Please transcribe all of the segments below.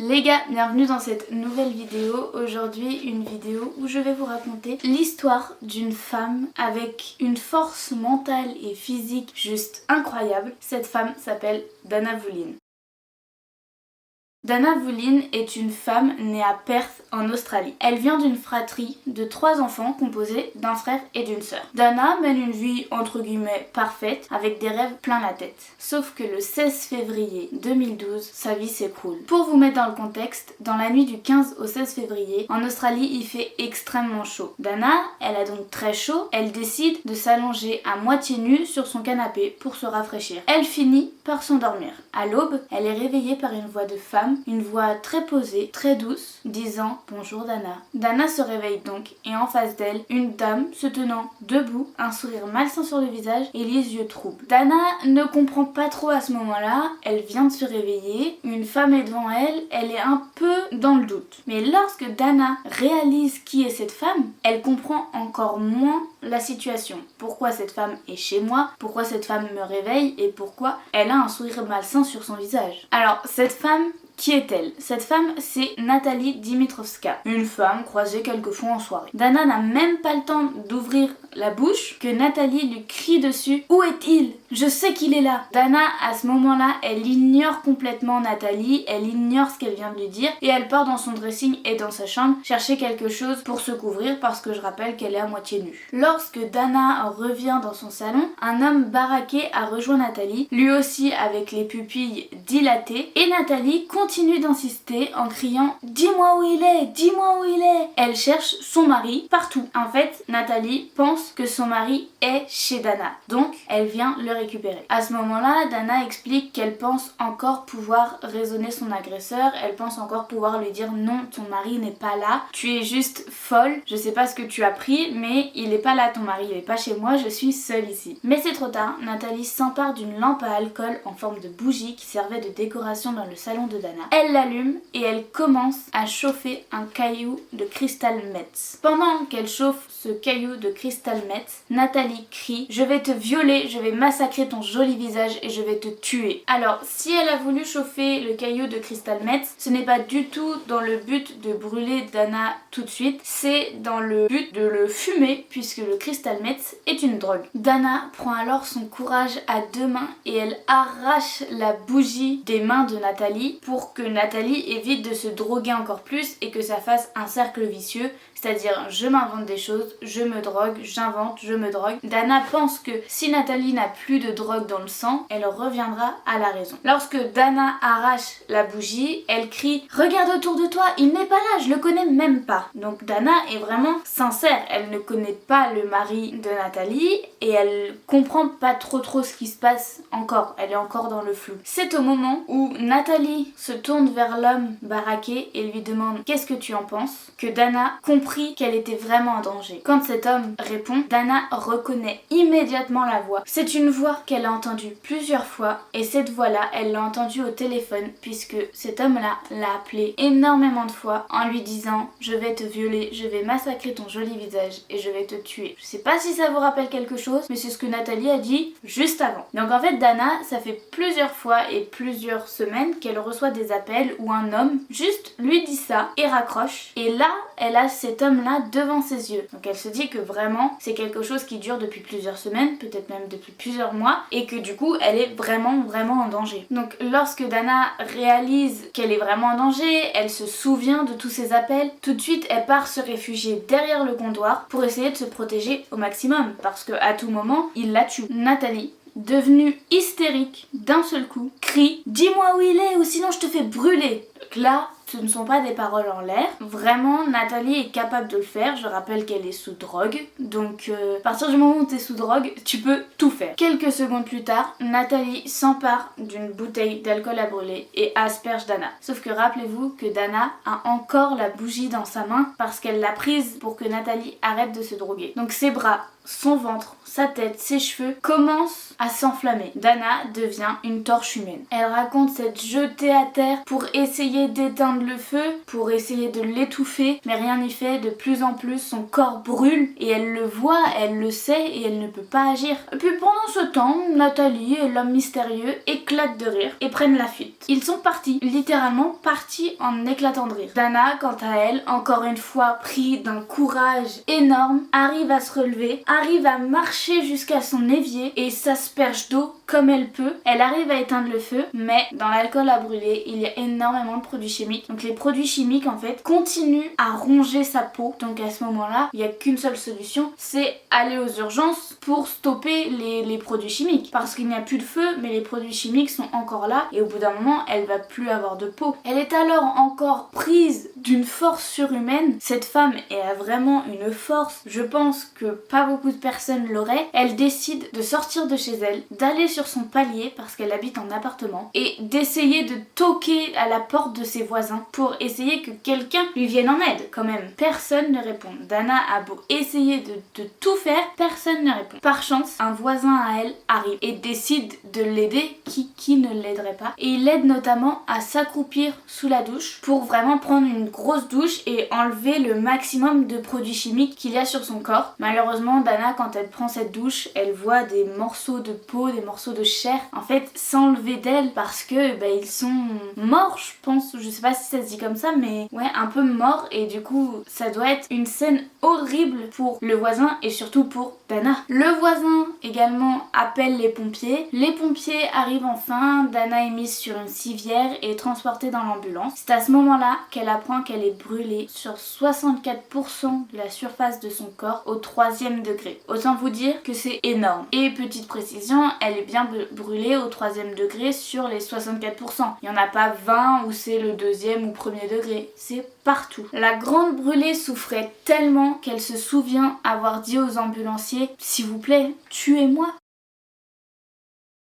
Les gars, bienvenue dans cette nouvelle vidéo. Aujourd'hui, une vidéo où je vais vous raconter l'histoire d'une femme avec une force mentale et physique juste incroyable. Cette femme s'appelle Dana Vullin. Dana Vullin est une femme née à Perth en Australie. Elle vient d'une fratrie de 3 enfants composés d'un frère et d'une sœur. Dana mène une vie entre guillemets parfaite avec des rêves plein la tête. Sauf que le 16 février 2012, sa vie s'écroule. Pour vous mettre dans le contexte, dans la nuit du 15 au 16 février, en Australie il fait extrêmement chaud. Dana, elle a donc très chaud, elle décide de s'allonger à moitié nue sur son canapé pour se rafraîchir. Elle finit par s'endormir. À l'aube, elle est réveillée par une voix de femme, une voix très posée, très douce, disant « Bonjour Dana ». Dana se réveille donc et en face d'elle, une dame se tenant debout, un sourire malsain sur le visage et les yeux troubles. Dana ne comprend pas trop à ce moment-là, elle vient de se réveiller, une femme est devant elle, elle est un peu dans le doute. Mais lorsque Dana réalise qui est cette femme, elle comprend encore moins la situation. Pourquoi cette femme est chez moi, pourquoi cette femme me réveille et pourquoi elle a un sourire malsain sur son visage. Alors cette femme, qui est-elle? Cette femme, c'est Natalie Dimitrovska, une femme croisée quelques fois en soirée. Dana n'a même pas le temps d'ouvrir la bouche que Natalie lui crie dessus « Où est-il? Je sais qu'il est là !» Dana, à ce moment-là, elle ignore complètement Natalie, elle ignore ce qu'elle vient de lui dire et elle part dans son dressing et dans sa chambre chercher quelque chose pour se couvrir parce que je rappelle qu'elle est à moitié nue. Lorsque Dana revient dans son salon, un homme baraqué a rejoint Natalie, lui aussi avec les pupilles dilatées, et Natalie continue d'insister en criant « Dis-moi où il est, dis-moi où il est !» Elle cherche son mari partout. En fait, Natalie pense que son mari est chez Dana, donc elle vient le récupérer. À ce moment-là, Dana explique qu'elle pense encore pouvoir raisonner son agresseur, elle pense encore pouvoir lui dire « Non, ton mari n'est pas là, tu es juste folle, je sais pas ce que tu as pris, mais il est pas là ton mari, il est pas chez moi, je suis seule ici. » Mais c'est trop tard, Natalie s'empare d'une lampe à alcool en forme de bougie qui servait de décoration dans le salon de Dana. Elle l'allume et elle commence à chauffer un caillou de cristal Metz. Pendant qu'elle chauffe ce caillou de cristal Metz, Natalie crie « Je vais te violer, je vais massacrer ton joli visage et je vais te tuer. » Alors, si elle a voulu chauffer le caillou de cristal Metz, ce n'est pas du tout dans le but de brûler Dana tout de suite, c'est dans le but de le fumer puisque le cristal Metz est une drogue. Dana prend alors son courage à 2 mains et elle arrache la bougie des mains de Natalie pour que Natalie évite de se droguer encore plus et que ça fasse un cercle vicieux, c'est-à-dire je m'invente des choses, je me drogue, j'invente, je me drogue. Dana pense que si Natalie n'a plus de drogue dans le sang, elle reviendra à la raison. Lorsque Dana arrache la bougie, elle crie « Regarde autour de toi, il n'est pas là, je le connais même pas !» Donc Dana est vraiment sincère, elle ne connaît pas le mari de Natalie et elle comprend pas trop ce qui se passe encore, elle est encore dans le flou. C'est au moment où Natalie se tourne vers l'homme baraqué et lui demande « Qu'est-ce que tu en penses ?» que Dana comprit qu'elle était vraiment en danger. Quand cet homme répond, Dana reconnaît immédiatement la voix. C'est une voix qu'elle a entendue plusieurs fois et cette voix-là, elle l'a entendue au téléphone puisque cet homme-là l'a appelée énormément de fois en lui disant « Je vais te violer, je vais massacrer ton joli visage et je vais te tuer. » Je sais pas si ça vous rappelle quelque chose, mais c'est ce que Natalie a dit juste avant. Donc en fait, Dana, ça fait plusieurs fois et plusieurs semaines qu'elle reçoit des appels où un homme juste lui dit ça et raccroche. Et là, elle a cet homme-là devant ses yeux. Donc elle se dit que vraiment, c'est quelque chose qui dure depuis plusieurs semaines, peut-être même depuis plusieurs mois, et que du coup, elle est vraiment en danger. Donc lorsque Dana réalise qu'elle est vraiment en danger, elle se souvient de tous ces appels, tout de suite, elle part se réfugier derrière le comptoir pour essayer de se protéger au maximum, parce qu'à tout moment, il la tue. Natalie, devenue hystérique d'un seul coup, crie « Dis-moi où il est ou sinon je te fais brûler !» Donc là, ce ne sont pas des paroles en l'air. Vraiment, Natalie est capable de le faire. Je rappelle qu'elle est sous drogue. Donc, à partir du moment où tu es sous drogue, tu peux tout faire. Quelques secondes plus tard, Natalie s'empare d'une bouteille d'alcool à brûler et asperge Dana. Sauf que rappelez-vous que Dana a encore la bougie dans sa main parce qu'elle l'a prise pour que Natalie arrête de se droguer. Donc ses bras son ventre, sa tête, ses cheveux commencent à s'enflammer. Dana devient une torche humaine. Elle raconte s'être jetée à terre pour essayer d'éteindre le feu, pour essayer de l'étouffer, mais rien n'y fait. De plus en plus, son corps brûle et elle le voit, elle le sait et elle ne peut pas agir. Et puis pendant ce temps, Nathalie et l'homme mystérieux éclatent de rire et prennent la fuite. Ils sont partis, littéralement partis en éclatant de rire. Dana, quant à elle, encore une fois pris d'un courage énorme, arrive à se relever, arrive à marcher jusqu'à son évier et s'asperge d'eau comme elle peut. Elle arrive à éteindre le feu, mais dans l'alcool à brûler, il y a énormément de produits chimiques. Donc les produits chimiques en fait continuent à ronger sa peau. Donc à ce moment-là, il n'y a qu'une seule solution, c'est aller aux urgences pour stopper les produits chimiques. Parce qu'il n'y a plus de feu, mais les produits chimiques sont encore là et au bout d'un moment, elle va plus avoir de peau. Elle est alors encore prise d'une force surhumaine. Cette femme a vraiment une force, je pense que pas beaucoup de personnes l'auraient. Elle décide de sortir de chez elle, d'aller sur son palier parce qu'elle habite en appartement et d'essayer de toquer à la porte de ses voisins pour essayer que quelqu'un lui vienne en aide quand même. Personne ne répond. Dana a beau essayer de tout faire, personne ne répond. Par chance, un voisin à elle arrive et décide de l'aider, qui ne l'aiderait pas, et il l'aide notamment à s'accroupir sous la douche pour vraiment prendre une grosse douche et enlever le maximum de produits chimiques qu'il y a sur son corps. Malheureusement, Dana, quand elle prend cette douche, elle voit des morceaux de peau, des morceaux de chair, en fait, s'enlever d'elle parce que ils sont morts, je pense. Je sais pas si ça se dit comme ça, mais ouais, un peu morts, et du coup, ça doit être une scène horrible pour le voisin et surtout pour Dana. Le voisin également appelle les pompiers. Les pompiers arrivent enfin. Dana est mise sur une civière et transportée dans l'ambulance. C'est à ce moment-là qu'elle apprend qu'elle est brûlée sur 64% de la surface de son corps au 3e degré. Autant vous dire que c'est énorme. Et petite précision, elle est bien brûlée au 3e degré sur les 64%. Il n'y en a pas 20 où c'est le 2e ou 1er degré. C'est partout. La grande brûlée souffrait tellement qu'elle se souvient avoir dit aux ambulanciers « S'il vous plaît, tuez-moi ».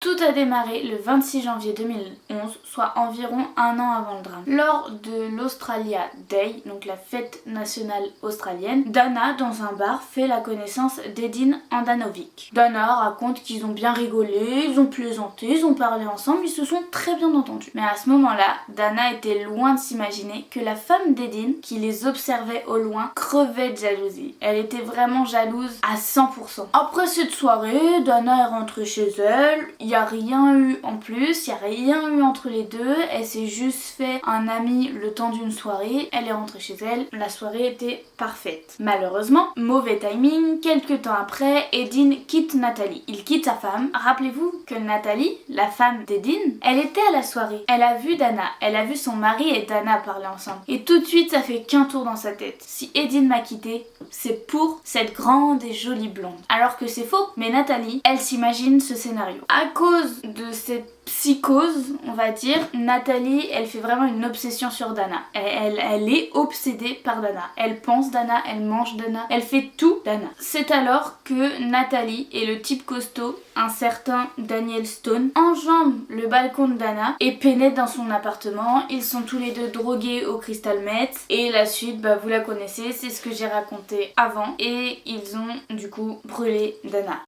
Tout a démarré le 26 janvier 2011, soit environ un an avant le drame. Lors de l'Australia Day, donc la fête nationale australienne, Dana, dans un bar, fait la connaissance d'Edin Andanovic. Dana raconte qu'ils ont bien rigolé, ils ont plaisanté, ils ont parlé ensemble, ils se sont très bien entendus. Mais à ce moment-là, Dana était loin de s'imaginer que la femme d'Edin, qui les observait au loin, crevait de jalousie. Elle était vraiment jalouse à 100%. Après cette soirée, Dana est rentrée chez elle. Il n'y a rien eu en plus, il n'y a rien eu entre les deux, elle s'est juste fait un ami le temps d'une soirée, elle est rentrée chez elle, la soirée était parfaite. Malheureusement, mauvais timing, quelques temps après, Edin quitte Nathalie. Il quitte sa femme. Rappelez-vous que Nathalie, la femme d'Edin, elle était à la soirée. Elle a vu Dana, elle a vu son mari et Dana parler ensemble. Et tout de suite, ça fait qu'un tour dans sa tête. Si Edin m'a quitté, c'est pour cette grande et jolie blonde. Alors que c'est faux, mais Nathalie, elle s'imagine ce scénario. À cause de cette psychose, on va dire, Nathalie, elle fait vraiment une obsession sur Dana. Elle est obsédée par Dana. Elle pense Dana, elle mange Dana, elle fait tout Dana. C'est alors que Nathalie et le type costaud, un certain Daniel Stone, enjambent le balcon de Dana et pénètrent dans son appartement. Ils sont tous les deux drogués au crystal meth et la suite, vous la connaissez, c'est ce que j'ai raconté avant, et ils ont du coup brûlé Dana.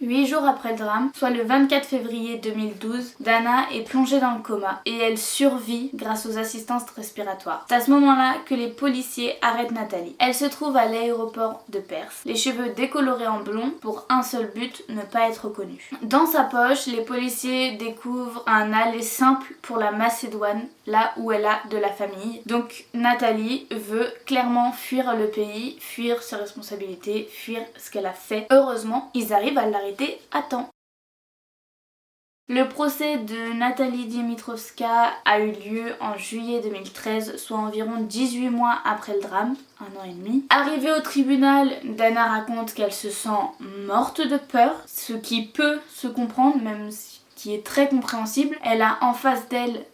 8 jours après le drame, soit le 24 février 2012, Dana est plongée dans le coma et elle survit grâce aux assistances respiratoires. C'est à ce moment-là que les policiers arrêtent Nathalie. Elle se trouve à l'aéroport de Perth, les cheveux décolorés en blond pour un seul but, ne pas être reconnue. Dans sa poche, les policiers découvrent un aller simple pour la Macédoine, là où elle a de la famille. Donc Nathalie veut clairement fuir le pays, fuir ses responsabilités, fuir ce qu'elle a fait. Heureusement, ils arrivent à l'arrêter à temps. Le procès de Nathalie Dimitrovska a eu lieu en juillet 2013, soit environ 18 mois après le drame, 1 an et demi. Arrivée au tribunal, Dana raconte qu'elle se sent morte de peur, ce qui peut se comprendre, même si qui est très compréhensible. Elle a en face d'elle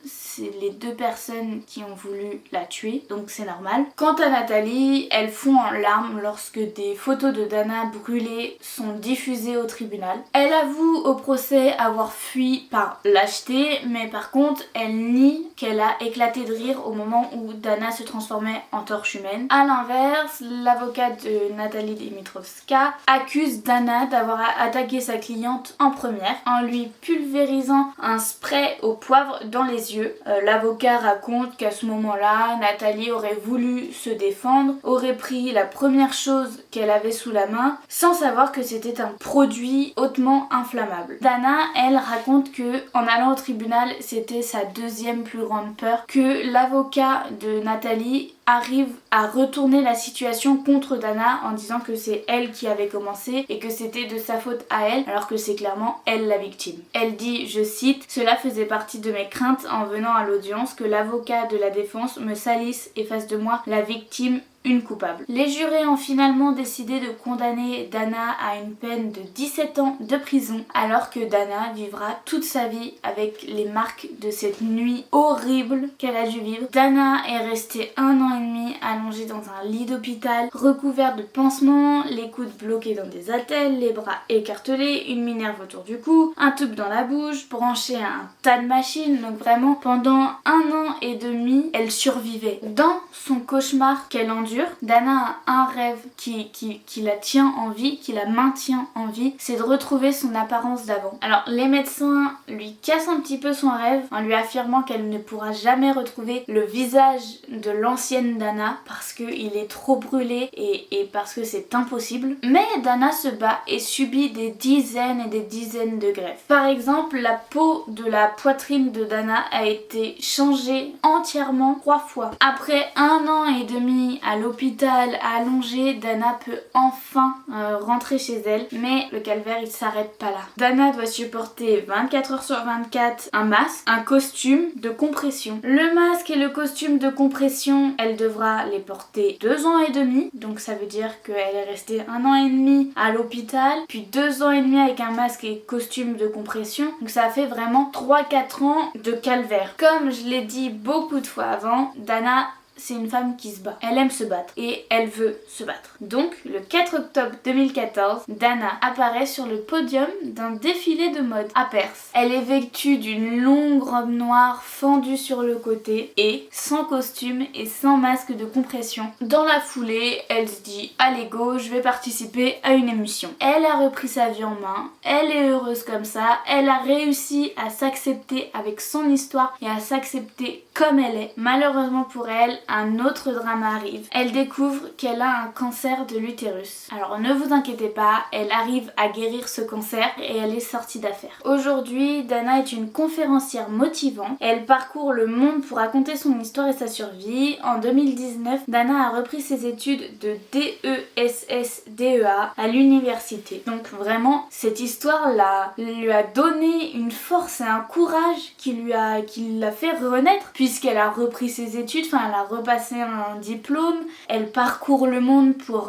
les 2 personnes qui ont voulu la tuer, donc c'est normal. Quant à Nathalie, elle fond en larmes lorsque des photos de Dana brûlées sont diffusées au tribunal. Elle avoue au procès avoir fui par lâcheté, mais par contre elle nie qu'elle a éclaté de rire au moment où Dana se transformait en torche humaine. A l'inverse, l'avocat de Nathalie Dimitrowska accuse Dana d'avoir attaqué sa cliente en première en lui pulvérisant un spray au poivre dans les yeux. L'avocat raconte qu'à ce moment-là, Nathalie aurait voulu se défendre, aurait pris la première chose qu'elle avait sous la main sans savoir que c'était un produit hautement inflammable. Dana, elle, raconte que en allant au tribunal, c'était sa 2e plus grande peur, que l'avocat de Nathalie arrive à retourner la situation contre Dana en disant que c'est elle qui avait commencé et que c'était de sa faute à elle, alors que c'est clairement elle la victime. Elle dit, je cite, « Cela faisait partie de mes craintes en venant à l'audience que l'avocat de la défense me salisse et fasse de moi la victime une coupable. » Les jurés ont finalement décidé de condamner Dana à une peine de 17 ans de prison, alors que Dana vivra toute sa vie avec les marques de cette nuit horrible qu'elle a dû vivre. Dana est restée 1 an et demi allongée dans un lit d'hôpital, recouverte de pansements, les coudes bloqués dans des attelles, les bras écartelés, une minerve autour du cou, un tube dans la bouche, branchée à un tas de machines. Donc vraiment, pendant 1 an et demi, elle survivait. Dans son cauchemar qu'elle endure, Dana a un rêve qui la tient en vie, qui la maintient en vie, c'est de retrouver son apparence d'avant. Alors les médecins lui cassent un petit peu son rêve en lui affirmant qu'elle ne pourra jamais retrouver le visage de l'ancienne Dana parce qu'il est trop brûlé et parce que c'est impossible. Mais Dana se bat et subit des dizaines et des dizaines de greffes. Par exemple, la peau de la poitrine de Dana a été changée entièrement 3 fois. Après 1 an et demi à l'hôpital allongée, Dana peut enfin rentrer chez elle, mais le calvaire il s'arrête pas là. Dana doit supporter 24 heures sur 24 un masque, un costume de compression. Le masque et le costume de compression, elle devra les porter 2 ans et demi, donc ça veut dire qu'elle est restée 1 an et demi à l'hôpital, puis 2 ans et demi avec un masque et costume de compression, donc ça fait vraiment 3-4 ans de calvaire. Comme je l'ai dit beaucoup de fois avant, Dana, c'est une femme qui se bat. Elle aime se battre et elle veut se battre. Donc, le 4 octobre 2014, Dana apparaît sur le podium d'un défilé de mode à Perth. Elle est vêtue d'une longue robe noire fendue sur le côté et sans costume et sans masque de compression. Dans la foulée, elle se dit « Allez go, je vais participer à une émission ». Elle a repris sa vie en main, elle est heureuse comme ça, elle a réussi à s'accepter avec son histoire et à s'accepter comme elle est. Malheureusement pour elle, un autre drame arrive. Elle découvre qu'elle a un cancer de l'utérus. Alors ne vous inquiétez pas, elle arrive à guérir ce cancer et elle est sortie d'affaires. Aujourd'hui, Dana est une conférencière motivante. Elle parcourt le monde pour raconter son histoire et sa survie. En 2019, Dana a repris ses études de DESS-DEA à l'université. Donc vraiment, cette histoire-là lui a donné une force et un courage qui l'a fait renaître, puisqu'elle a repris ses études, elle a repassé un diplôme, elle parcourt le monde pour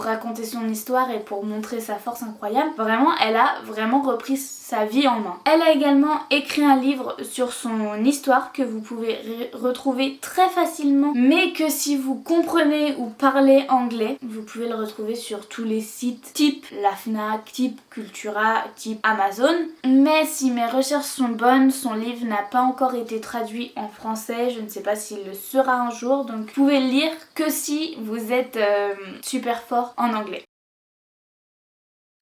raconter son histoire et pour montrer sa force incroyable. Vraiment, elle a vraiment repris sa vie en main. Elle a également écrit un livre sur son histoire que vous pouvez retrouver très facilement, mais que si vous comprenez ou parlez anglais, vous pouvez le retrouver sur tous les sites type la Fnac, type Cultura, type Amazon. Mais si mes recherches sont bonnes, son livre n'a pas encore été traduit en français, je ne sais pas s'il le sera un jour, donc vous pouvez le lire que si vous êtes super fort en anglais.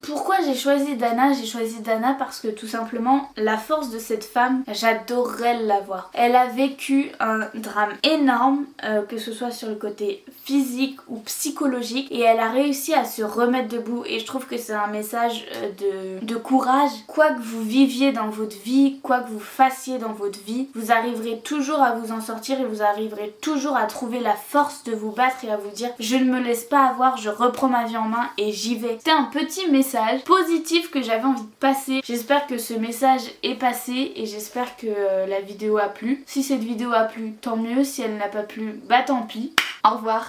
Pourquoi j'ai choisi Dana ? J'ai choisi Dana parce que tout simplement la force de cette femme, j'adorerais la voir. Elle a vécu un drame énorme, que ce soit sur le côté physique ou psychologique, et elle a réussi à se remettre debout, et je trouve que c'est un message de courage. Quoi que vous viviez dans votre vie, quoi que vous fassiez dans votre vie, vous arriverez toujours à vous en sortir et vous arriverez toujours à trouver la force de vous battre et à vous dire je ne me laisse pas avoir, je reprends ma vie en main et j'y vais. C'était un petit message positif que j'avais envie de passer. J'espère que ce message est passé et j'espère que la vidéo a plu. Si cette vidéo a plu, tant mieux. Si elle n'a pas plu, bah tant pis. Au revoir.